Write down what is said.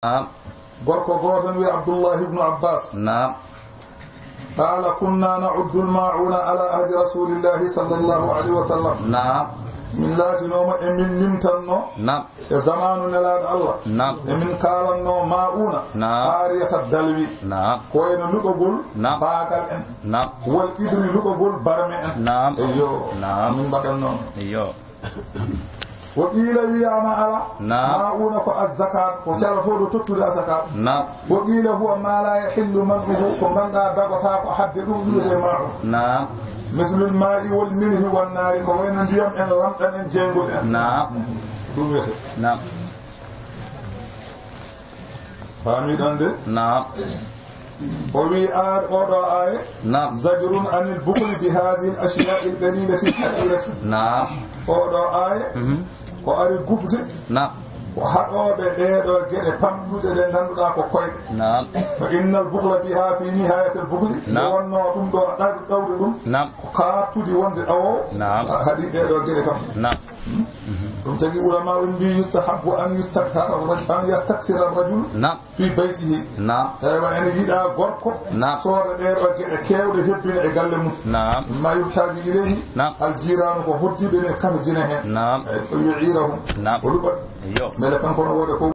نعم. gorko goto wi Abdullah ibn Abbas. نعم. قال كنا نعد الماعون على عهد رسول الله صلى الله عليه وسلم. نعم. من لاتنوما من نمتنو. نعم. زمان نلاد الله. نعم. من كالنو ماعون. نعم. آرية الدلوي. نعم. كوين لوكول. نعم. باغال ان. نعم. والإدري لوكول برمي ان. نعم. ايو. نعم. من بدلنو. ايو. وقيل وياما على. نعم. ماعون الزكاة وشرفوا تطلع الزكاة. نعم. وقيل هو ما لا يحل منه كمن دغتا حددوا له معه. نعم. مثل الماء والملح والنار كوين ديام ان لامدن ان جينغول ان. نعم. نعم. فامي داندي. نعم. وفي أوضع آية. نعم. زجر عن البخل بهذه الأشياء القليلة الحقيرة. نعم. أوضع آية. وأري الكفر. نعم. وحقوا بإيدو جد فمدود لنندنا كوكوي. نعم. فإن البخل بها في نهاية البخل. نعم. ونوتم دور. نعم. كاتودي وند أو. نعم. هذه إيدو جد كم. نعم. تجي علماء بي يستحب أن يستكثر الرجل أن يستكثر الرجل. نعم. في بيته. نعم. يعني يدا غوركو. نعم. صور إيدو جد كيو لهبين إقلم. نعم. ما يحتاج إليه. نعم. الجيران وهدي بين كم جنيه. نعم. يعيرهم. نعم. ولبا. ايو. ملكان كنا ورقو.